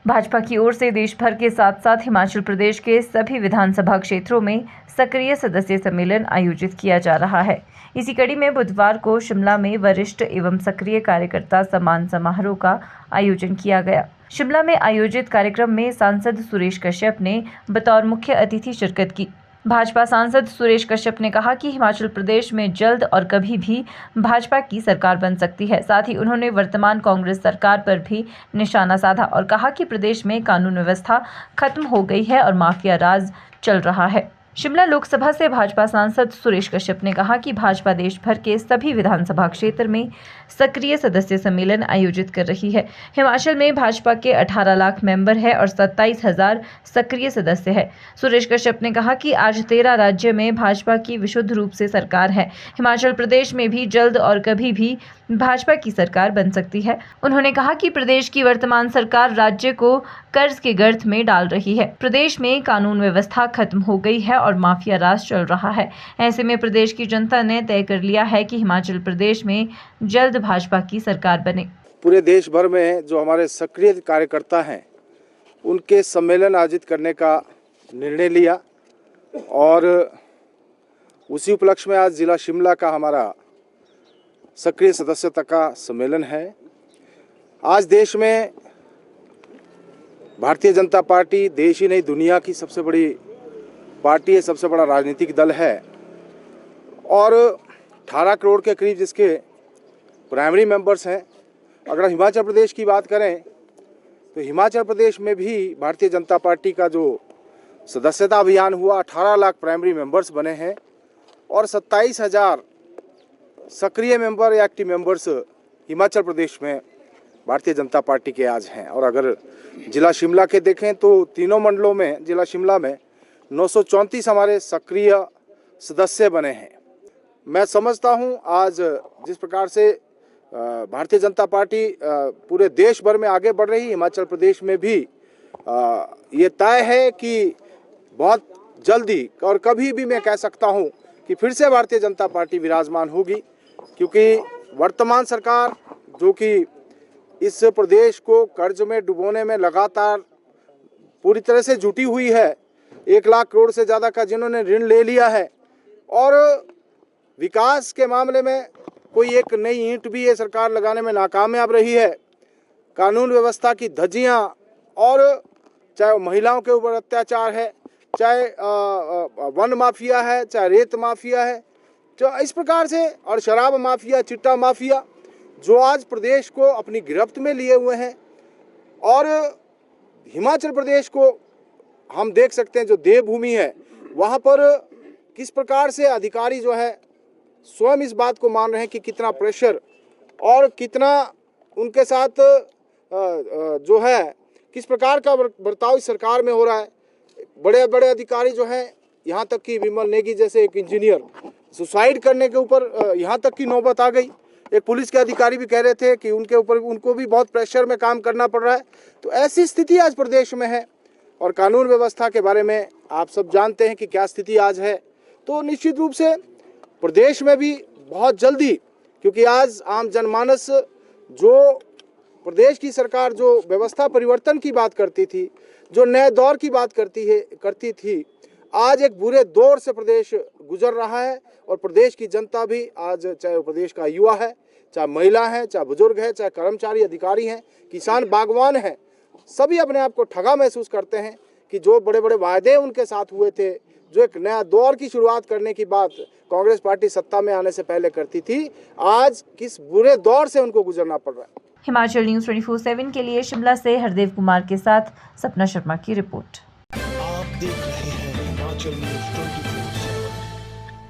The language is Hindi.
भाजपा की ओर से देश भर के साथ साथ हिमाचल प्रदेश के सभी विधानसभा क्षेत्रों में सक्रिय सदस्य सम्मेलन आयोजित किया जा रहा है। इसी कड़ी में बुधवार को शिमला में वरिष्ठ एवं सक्रिय कार्यकर्ता सम्मान समारोह का आयोजन किया गया। शिमला में आयोजित कार्यक्रम में सांसद सुरेश कश्यप ने बतौर मुख्य अतिथि शिरकत की। भाजपा सांसद सुरेश कश्यप ने कहा कि हिमाचल प्रदेश में जल्द और कभी भी भाजपा की सरकार बन सकती है। साथ ही उन्होंने वर्तमान कांग्रेस सरकार पर भी निशाना साधा और कहा कि प्रदेश में कानून व्यवस्था खत्म हो गई है और माफिया राज चल रहा है। शिमला लोकसभा से भाजपा सांसद सुरेश कश्यप ने कहा कि भाजपा देश भर के सभी विधानसभा क्षेत्र में सक्रिय सदस्य सम्मेलन आयोजित कर रही है। हिमाचल में भाजपा के 18 लाख मेंबर है और 27,000 सक्रिय सदस्य है। सुरेश कश्यप ने कहा कि आज 13 राज्य में भाजपा की विशुद्ध रूप से सरकार है। हिमाचल प्रदेश में भी जल्द और कभी भी भाजपा की सरकार बन सकती है। उन्होंने कहा कि प्रदेश की वर्तमान सरकार राज्य को कर्ज के गर्त में डाल रही है। प्रदेश में कानून व्यवस्था खत्म हो गई है और माफिया राज चल रहा है। ऐसे में प्रदेश की जनता ने तय कर लिया है कि हिमाचल प्रदेश में जल्द भाजपा की सरकार बने। पूरे देश भर में जो हमारे सक्रिय कार्यकर्ता हैं उनके सम्मेलन आयोजित करने का निर्णय लिया और उसी उपलक्ष्य में आज जिला शिमला का हमारा सक्रिय सदस्यता का सम्मेलन है। आज देश में भारतीय जनता पार्टी देश ही नहीं दुनिया की सबसे बड़ी पार्टी है, सबसे बड़ा राजनीतिक दल है और 18 करोड़ के करीब जिसके प्राइमरी मेंबर्स हैं। अगर हिमाचल प्रदेश की बात करें तो हिमाचल प्रदेश में भी भारतीय जनता पार्टी का जो सदस्यता अभियान हुआ 18 लाख प्राइमरी मेंबर्स बने हैं और 27,000 सक्रिय मेंबर या एक्टिव मेंबर्स हिमाचल प्रदेश में भारतीय जनता पार्टी के आज हैं। और अगर जिला शिमला के देखें तो तीनों मंडलों में जिला शिमला में 934 हमारे सक्रिय सदस्य बने हैं। मैं समझता हूं आज जिस प्रकार से भारतीय जनता पार्टी पूरे देश भर में आगे बढ़ रही, हिमाचल प्रदेश में भी ये तय है कि बहुत जल्दी और कभी भी मैं कह सकता हूं कि फिर से भारतीय जनता पार्टी विराजमान होगी, क्योंकि वर्तमान सरकार जो कि इस प्रदेश को कर्ज में डुबोने में लगातार पूरी तरह से जुटी हुई है। 1 लाख करोड़ से ज़्यादा का जिन्होंने ऋण ले लिया है और विकास के मामले में कोई एक नई ईंट भी ये सरकार लगाने में नाकामयाब रही है। कानून व्यवस्था की धज्जियां और चाहे महिलाओं के ऊपर अत्याचार है, चाहे वन माफिया है, चाहे रेत माफिया है, तो इस प्रकार से और शराब माफिया, चिट्टा माफिया जो आज प्रदेश को अपनी गिरफ्त में लिए हुए हैं। और हिमाचल प्रदेश को हम देख सकते हैं जो देवभूमि है वहाँ पर किस प्रकार से अधिकारी जो है स्वयं इस बात को मान रहे हैं कि कितना प्रेशर और कितना उनके साथ जो है किस प्रकार का बर्ताव इस सरकार में हो रहा है। बड़े बड़े अधिकारी जो हैं, यहाँ तक कि विमल नेगी जैसे एक इंजीनियर सुसाइड करने के ऊपर यहाँ तक की नौबत आ गई। एक पुलिस के अधिकारी भी कह रहे थे कि उनके ऊपर उनको भी बहुत प्रेशर में काम करना पड़ रहा है। तो ऐसी स्थिति आज प्रदेश में है और कानून व्यवस्था के बारे में आप सब जानते हैं कि क्या स्थिति आज है। तो निश्चित रूप से प्रदेश में भी बहुत जल्दी, क्योंकि आज आम जनमानस जो प्रदेश की सरकार जो व्यवस्था परिवर्तन की बात करती थी, जो नए दौर की बात करती थी, आज एक बुरे दौर से प्रदेश गुजर रहा है। और प्रदेश की जनता भी आज, चाहे वो प्रदेश का युवा है, चाहे महिला है, चाहे बुजुर्ग है, चाहे कर्मचारी अधिकारी हैं, किसान बागवान हैं, सभी अपने आप को ठगा महसूस करते हैं कि जो बड़े बड़े वायदे उनके साथ हुए थे, जो एक नया दौर की शुरुआत करने की बात कांग्रेस पार्टी सत्ता में आने से पहले करती थी, आज किस बुरे दौर से उनको गुजरना पड़ रहा है। हिमाचल न्यूज़ 24/7 के लिए शिमला से हरदेव कुमार के साथ सपना शर्मा की रिपोर्ट। आप देख रहे हैं हिमाचल न्यूज़ 24।